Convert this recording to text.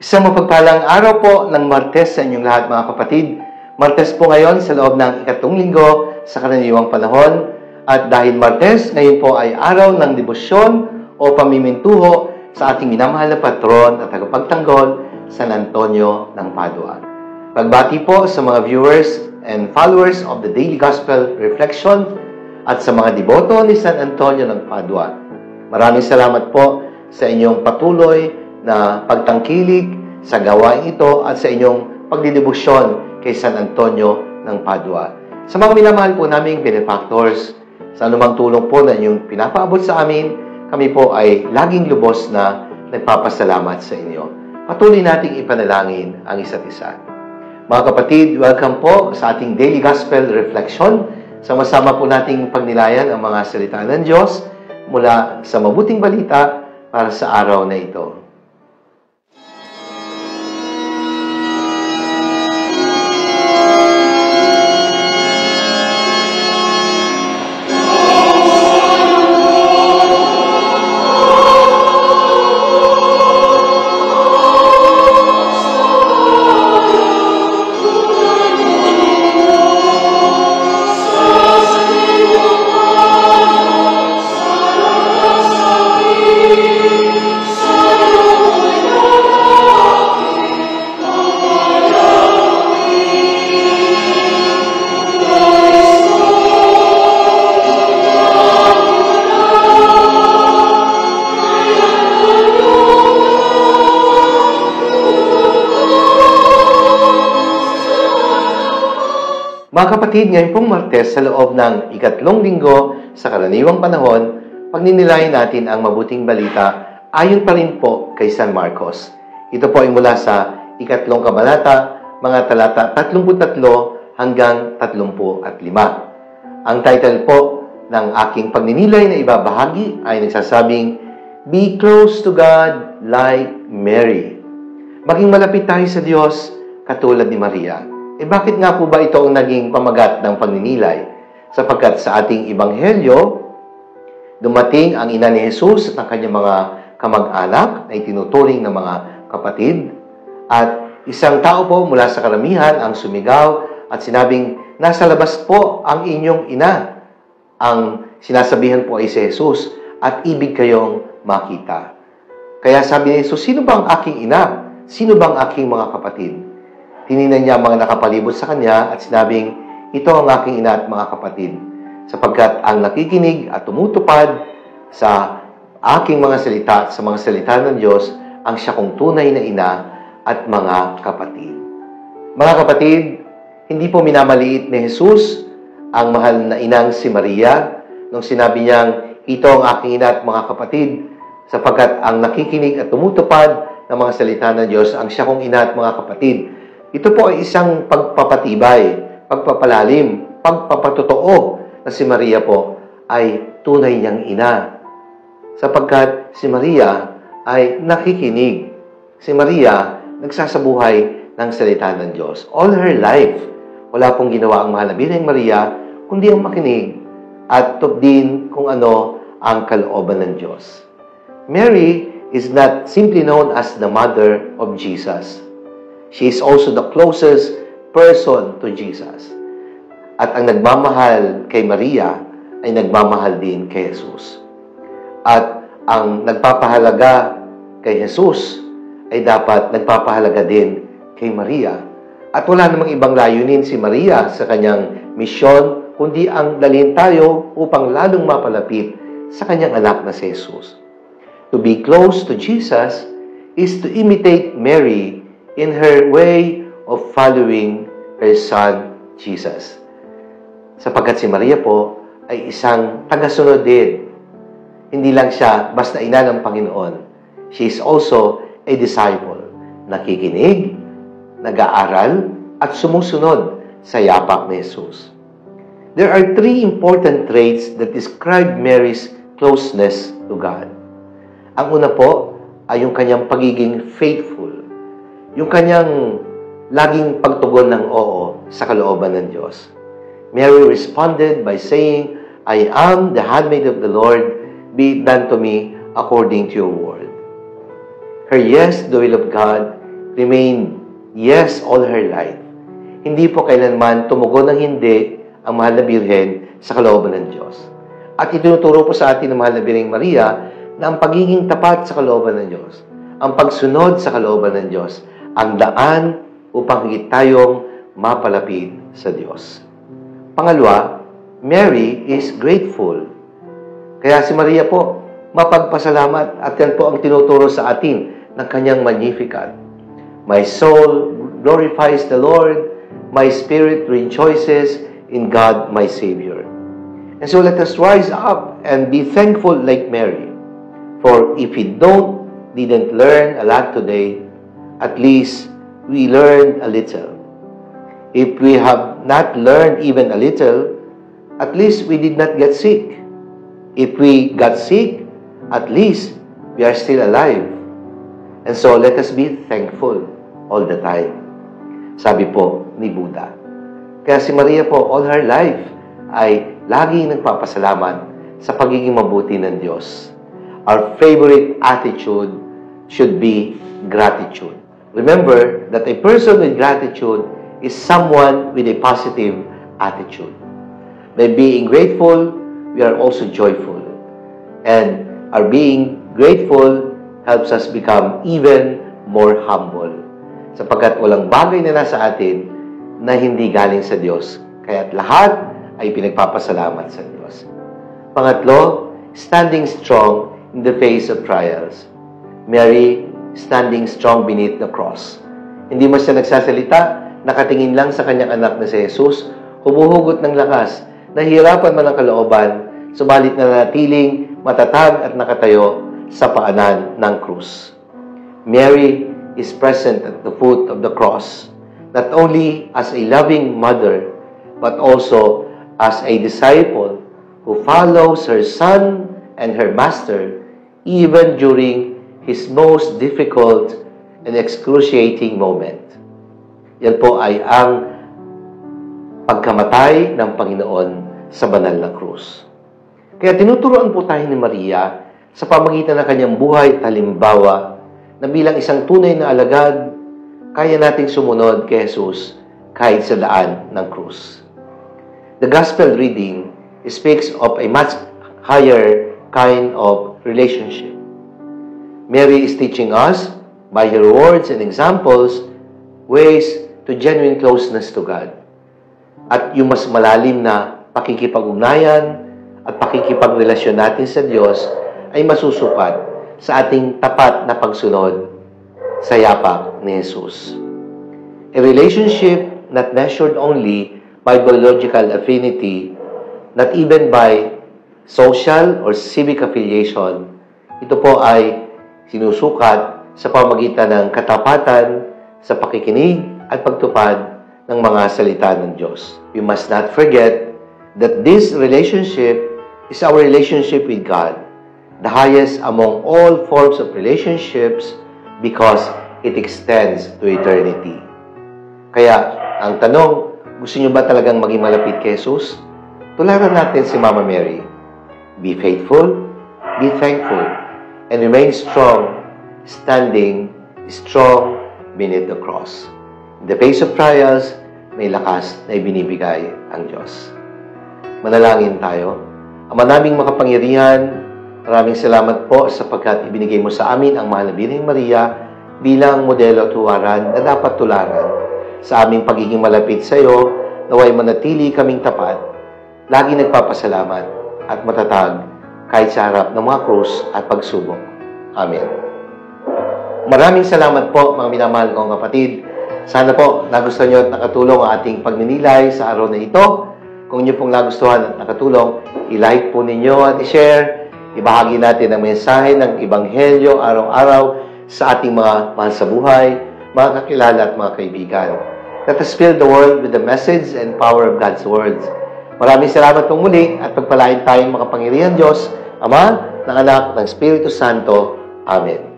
Isang mapagpalang araw po ng Martes sa inyong lahat mga kapatid. Martes po ngayon sa loob ng ikatlong linggo sa karaniwang panahon. At dahil Martes, ngayon po ay araw ng debosyon o pamimintuho sa ating minamahal na patron at tagapagtanggol, San Antonio ng Padua. Pagbati po sa mga viewers and followers of the Daily Gospel Reflection at sa mga deboto ni San Antonio ng Padua. Maraming salamat po sa inyong patuloy na pagtangkilik sa gawain ito at sa inyong pagdidebosyon kay San Antonio ng Padua. Sa mga minamahal po naming benefactors, sa anumang tulong po na inyong pinapaabot sa amin, kami po ay laging lubos na nagpapasalamat sa inyo. Patuloy nating ipanalangin ang isa't isa. Mga kapatid, welcome po sa ating Daily Gospel Reflection. Sama-sama po nating pagnilayan ang mga salita ng Diyos mula sa mabuting balita para sa araw na ito. Mga kapatid, ngayon pong Martes sa loob ng ikatlong linggo sa karaniwang panahon, pagninilayan natin ang mabuting balita ayon pa rin po kay San Marcos. Ito po ay mula sa ikatlong kabanata, mga talata 33 hanggang 35. Ang title po ng aking pagninilay na ibabahagi ay nagsasabing, Be close to God like Mary. Maging malapit tayo sa Diyos katulad ni Maria. Bakit nga po ba ito ang naging pamagat ng pagninilay? Sapagkat sa ating Ebanghelyo, dumating ang ina ni Jesus at ang kanyang mga kamag-anak na itinuturing ng mga kapatid. At isang tao po mula sa karamihan ang sumigaw at sinabing, nasa labas po ang inyong ina. Ang sinasabihan po ay si Jesus at ibig kayong makita. Kaya sabi ni Jesus, sino ba ang aking ina? Sino bang aking mga kapatid? Tinignan niya ang mga nakapalibot sa kanya at sinabing, ito ang aking ina at mga kapatid, sapagkat ang nakikinig at tumutupad sa aking mga salita at sa mga salita ng Diyos, ang siya kong tunay na ina at mga kapatid. Mga kapatid, hindi po minamaliit ni Jesus ang mahal na inang si Maria nung sinabi niyang, ito ang aking ina at mga kapatid, sapagkat ang nakikinig at tumutupad ng mga salita ng Diyos, ang siya kong ina at mga kapatid. Ito po ay isang pagpapatibay, pagpapalalim, pagpapatotoo na si Maria po ay tunay niyang ina. Sapagkat si Maria ay nakikinig. Si Maria nagsasabuhay ng salita ng Diyos. All her life, wala pong ginawa ang mahal na Birheng Maria, kundi ang makinig at din kung ano ang kalooban ng Diyos. Mary is not simply known as the mother of Jesus. She is also the closest person to Jesus. At ang nagmamahal kay Maria ay nagmamahal din kay Jesus. At ang nagpapahalaga kay Jesus ay dapat nagpapahalaga din kay Maria. At wala namang ibang layunin si Maria sa kanyang misyon, kundi ang dalhin tayo upang lalong mapalapit sa kanyang anak na si Jesus. To be close to Jesus is to imitate Mary in her way of following her son, Jesus. Sapagkat si Maria po ay isang tagasunod din. Hindi lang siya basta ina ng Panginoon. She is also a disciple. Nakikinig, nag-aaral, at sumusunod sa yapak ni Jesus. There are three important traits that describe Mary's closeness to God. Ang una po ay yung kanyang pagiging faithful. Yung kanyang laging pagtugon ng oo sa kalooban ng Diyos. Mary responded by saying, I am the handmaid of the Lord, be it done to me according to your word. Her yes to the will of God remained yes all her life. Hindi po kailanman tumugon ng hindi ang mahal na Birhen sa kalooban ng Diyos. At itinuturo po sa atin ng mahal na Birheng Maria na ang pagiging tapat sa kalooban ng Diyos, ang pagsunod sa kalooban ng Diyos, ang daan upang higit tayong mapalapit sa Diyos. Pangalawa, Mary is grateful. Kaya si Maria po, mapagpasalamat at yan po ang tinuturo sa atin ng kanyang Magnificat. My soul glorifies the Lord, my spirit rejoices in God my Savior. And so let us rise up and be thankful like Mary. For if we didn't learn a lot today, at least we learned a little. If we have not learned even a little, at least we did not get sick. If we got sick, at least we are still alive. And so let us be thankful all the time. Sabi po ni Buddha. Kaya si Maria po, all her life, ay laging nagpapasalamat sa pagiging mabuti ng Diyos. Our favorite attitude should be gratitude. Remember that a person with gratitude is someone with a positive attitude. By being grateful, we are also joyful. And our being grateful helps us become even more humble. Sapagkat walang bagay na nasa atin na hindi galing sa Diyos. Kaya't lahat ay pinagpapasalamat sa Diyos. Pangatlo, standing strong in the face of trials. Mary, standing strong beneath the cross. Hindi man siya nagsasalita, nakatingin lang sa kanyang anak na si Jesus, humuhugot ng lakas, nahihirapan man ang kalooban, subalit nanatiling matatag at nakatayo sa paanan ng krus. Mary is present at the foot of the cross, not only as a loving mother, but also as a disciple who follows her son and her master even during his most difficult and excruciating moment. Yan po ay ang pagkamatay ng Panginoon sa banal na krus. Kaya tinuturuan po tayo ni Maria sa pamagitan ng kanyang buhay at halimbawa na bilang isang tunay na alagad, kaya nating sumunod kay Jesus kahit sa daan ng krus. The Gospel reading speaks of a much higher kind of relationship. Mary is teaching us, by her words and examples, ways to genuine closeness to God. At yung mas malalim na pakikipag-ugnayan at pakikipagrelasyon natin sa Diyos ay masusukat sa ating tapat na pagsunod sa yapak ni Jesus. A relationship not measured only by biological affinity, not even by social or civic affiliation, ito po ay sinusukat sa pamagitan ng katapatan sa pakikinig at pagtupad ng mga salita ng Diyos. We must not forget that this relationship is our relationship with God, the highest among all forms of relationships because it extends to eternity. Kaya, ang tanong, gusto niyo ba talagang maging malapit kay Jesus? Tularan natin si Mama Mary. Be faithful, be thankful, and remain strong, standing strong beneath the cross. In the face of trials, may lakas na ibinibigay ang Diyos. Manalangin tayo. Ama naming makapangyarihan, maraming salamat po sapagkat ibinigay mo sa amin ang mahal na Birheng Maria bilang modelo at huwaran na dapat tularan sa aming pagiging malapit sa iyo, naway manatili kaming tapat, lagi nagpapasalamat at matatag kahit sa harap ng mga krus at pagsubok. Amen. Maraming salamat po mga minamahal kong kapatid. Sana po nagustuhan nyo at nakatulong ang ating pagninilay sa araw na ito. Kung inyo pong nagustuhan at nakatulong, i-like po ninyo at i-share. Ibahagi natin ang mensahe ng Ebanghelyo araw-araw sa ating mga mahal sa buhay, mga kakilala at mga kaibigan. Let us fill the world with the message and power of God's words. Maraming salamat pong muli at pagpalain tayong makapangyarihan Diyos, Ama, ng Anak, ng Espiritu Santo. Amen.